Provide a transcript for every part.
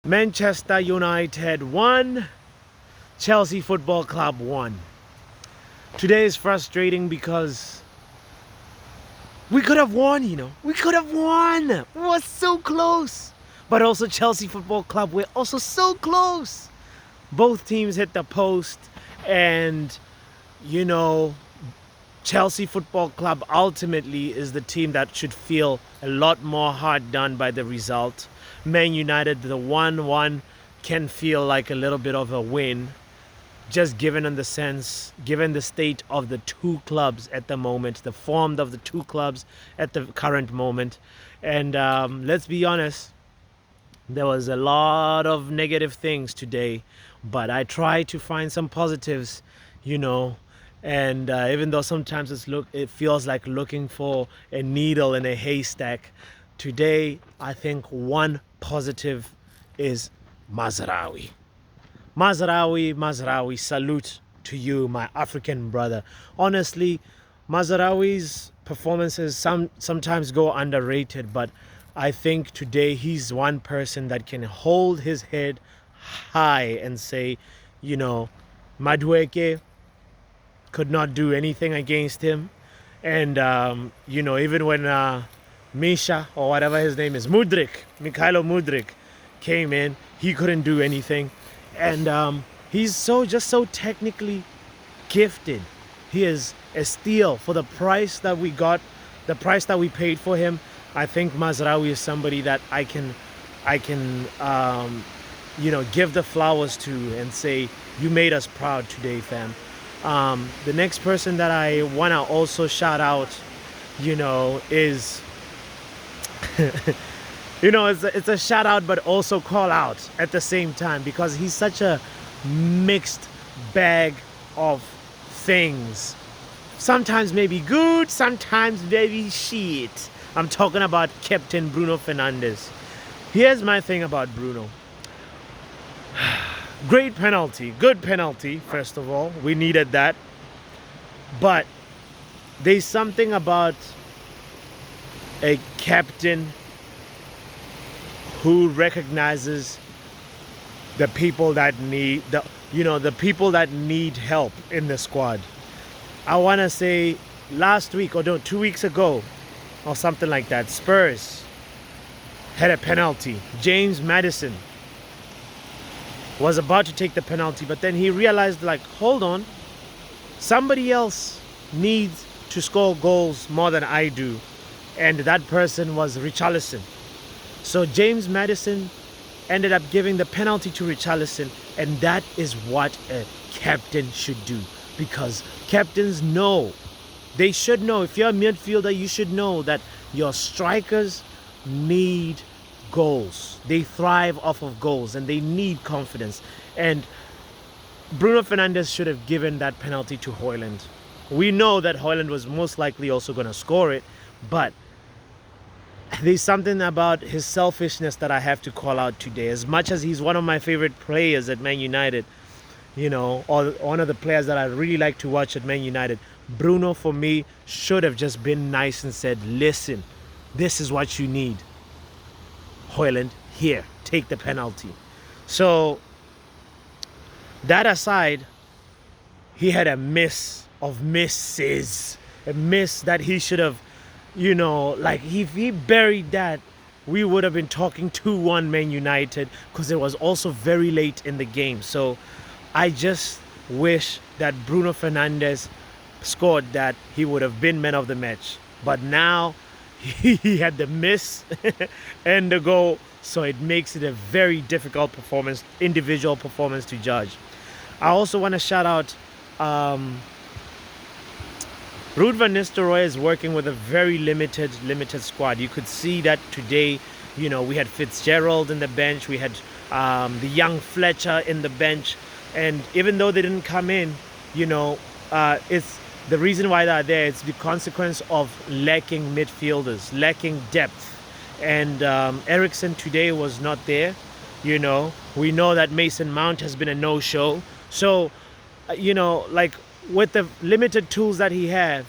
Manchester United 1, Chelsea Football Club 1. Today is frustrating because we could have won. We could have won. We were so close. But also Chelsea Football Club were also so close. Both teams hit the post, and you know Chelsea Football Club ultimately is the team that should feel a lot more hard done by the result. Man United, the 1-1 can feel like a little bit of a win, just given the state of the two clubs at the moment, the form of the two clubs at the current moment. And let's be honest, there was a lot of negative things today, but I try to find some positives, you know. And even though sometimes it feels like looking for a needle in a haystack, today I think one positive is Mazraoui. Mazraoui, salute to you, my African brother. Honestly, Mazraoui's performances sometimes go underrated, but I think today he's one person that can hold his head high and say, Madueke could not do anything against him. And, even when Misha, or whatever his name is, Mikhailo Mudrik, came in, he couldn't do anything. And he's just so technically gifted. He is a steal for the price that we got, the price that we paid for him. I think Mazraoui is somebody that I can give the flowers to and say, you made us proud today, fam. The next person that I want to also shout out, is, it's a shout out, but also call out at the same time, because he's such a mixed bag of things. Sometimes maybe good, sometimes maybe shit. I'm talking about Captain Bruno Fernandes. Here's my thing about Bruno. Great penalty, good penalty, first of all. We needed that. But there's something about a captain who recognizes the people that need the people that need help in the squad. I want to say last week, or no, 2 weeks ago, or something like that, Spurs had a penalty. James Maddison was about to take the penalty, but then he realized, hold on, somebody else needs to score goals more than I do, and that person was Richarlison. So James Maddison ended up giving the penalty to Richarlison, and that is what a captain should do, because captains know, they should know, if you're a midfielder, you should know that your strikers need goals. They thrive off of goals, and they need confidence. And Bruno Fernandes should have given that penalty to Højlund. We know that Højlund was most likely also going to score it, but there's something about his selfishness that I have to call out today. As much as he's one of my favorite players at Man United, or one of the players that I really like to watch at Man United, Bruno, for me, should have just been nice and said, listen, this is what you need. Højlund, here, take the penalty. So, that aside, he had a miss of misses. A miss that he should have, if he buried that, we would have been talking 2-1 Man United, because it was also very late in the game. So, I just wish that Bruno Fernandes scored that, he would have been man of the match. But now, he had the miss and the goal, so it makes it a very difficult individual performance to judge. I also want to shout out Ruud van Nistelrooy is working with a very limited squad. You could see that today. We had Fitzgerald in the bench, we had the young Fletcher in the bench, and even though they didn't come in, it's the reason why they're there. It's the consequence of lacking midfielders, lacking depth. And Eriksen today was not there. We know that Mason Mount has been a no-show. So, with the limited tools that he have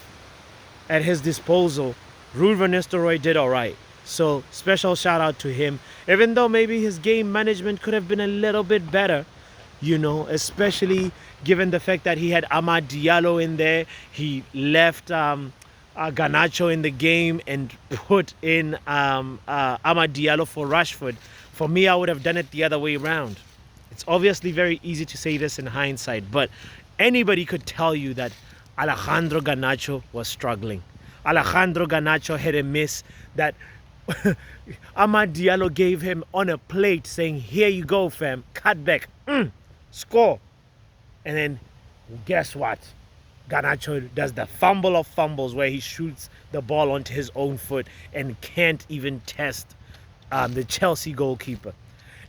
at his disposal, Ruud van Nistelrooy did all right. So special shout out to him. Even though maybe his game management could have been a little bit better, especially given the fact that he had Amad Diallo in there. He left Garnacho in the game and put in Amad Diallo for Rashford. For me, I would have done it the other way around. It's obviously very easy to say this in hindsight, but anybody could tell you that Alejandro Garnacho was struggling. Alejandro Garnacho had a miss that Amad Diallo gave him on a plate, saying, "Here you go, fam, cut back, score." And then guess what? Garnacho does the fumble of fumbles where he shoots the ball onto his own foot and can't even test the Chelsea goalkeeper.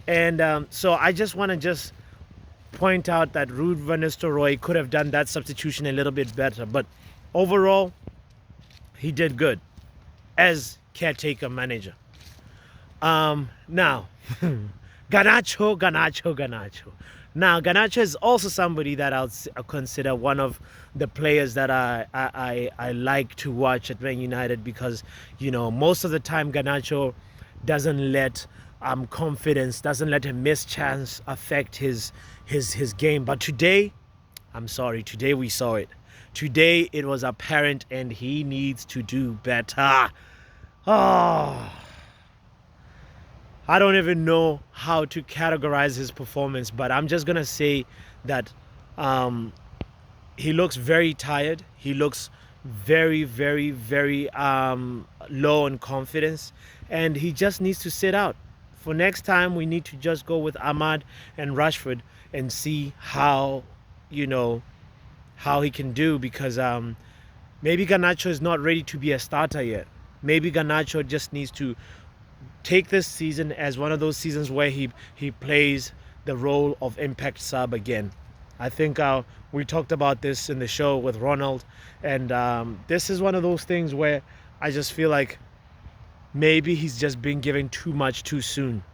And so I just want to point out that Ruud van Nistelrooy could have done that substitution a little bit better. But overall, he did good as caretaker manager. Now, Garnacho. Now, Garnacho is also somebody that I'll consider one of the players that I like to watch at Man United because, most of the time Garnacho doesn't let confidence, doesn't let a missed chance affect his game. But today, I'm sorry, today we saw it. Today it was apparent and he needs to do better. Oh, I don't even know how to categorize his performance, but I'm just going to say that he looks very tired. He looks very, very, very low on confidence, and he just needs to sit out. For next time, we need to just go with Ahmad and Rashford and see how he can do, because maybe Garnacho is not ready to be a starter yet. Maybe Garnacho just needs to take this season as one of those seasons where he plays the role of impact sub again. I think we talked about this in the show with Ronald, and this is one of those things where I just feel like maybe he's just been given too much too soon.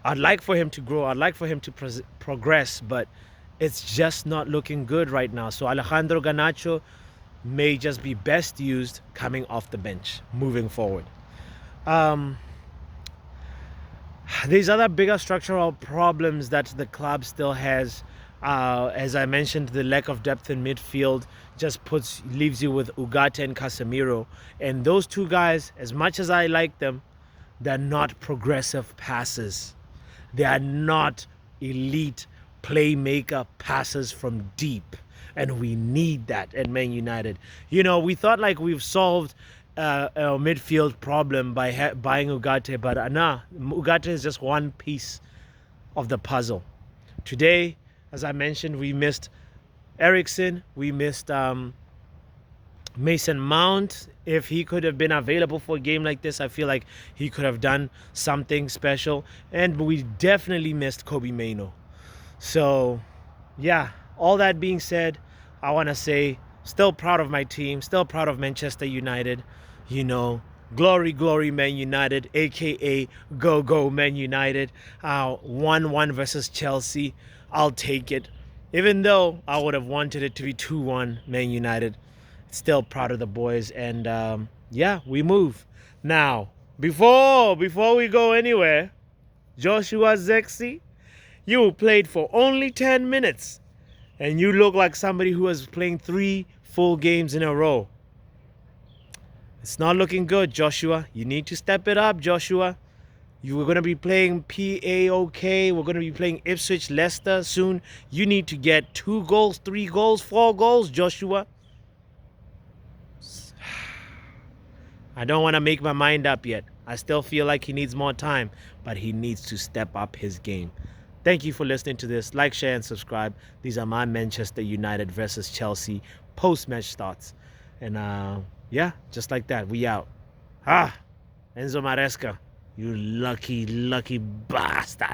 I'd like for him to grow. I'd like for him to progress, but it's just not looking good right now. So Alejandro Garnacho may just be best used coming off the bench moving forward. These other bigger structural problems that the club still has, as I mentioned, the lack of depth in midfield just leaves you with Ugarte and Casemiro. And those two guys, as much as I like them, they're not progressive passers. They are not elite playmaker passes from deep. And we need that at Man United. We thought like we've solved a midfield problem by buying Ugarte, but Ugarte is just one piece of the puzzle. Today, as I mentioned, we missed Eriksen, we missed Mason Mount. If he could have been available for a game like this, I feel like he could have done something special. And we definitely missed Kobe Mainoo. So, yeah, all that being said, I want to say, still proud of my team, still proud of Manchester United. Glory, glory, Man United, a.k.a. go Man United. 1-1 versus Chelsea. I'll take it. Even though I would have wanted it to be 2-1 Man United. Still proud of the boys. And, yeah, we move. Now, before we go anywhere, Joshua Zexi, you played for only 10 minutes. And you look like somebody who was playing 3 full games in a row. It's not looking good, Joshua. You need to step it up, Joshua. You were going to be playing PAOK. We're going to be playing Ipswich, Leicester soon. You need to get 2 goals, 3 goals, 4 goals, Joshua. I don't want to make my mind up yet. I still feel like he needs more time, but he needs to step up his game. Thank you for listening to this. Like, share, and subscribe. These are my Manchester United versus Chelsea post-match thoughts. And, yeah, just like that, we out. Enzo Maresca, you lucky bastard.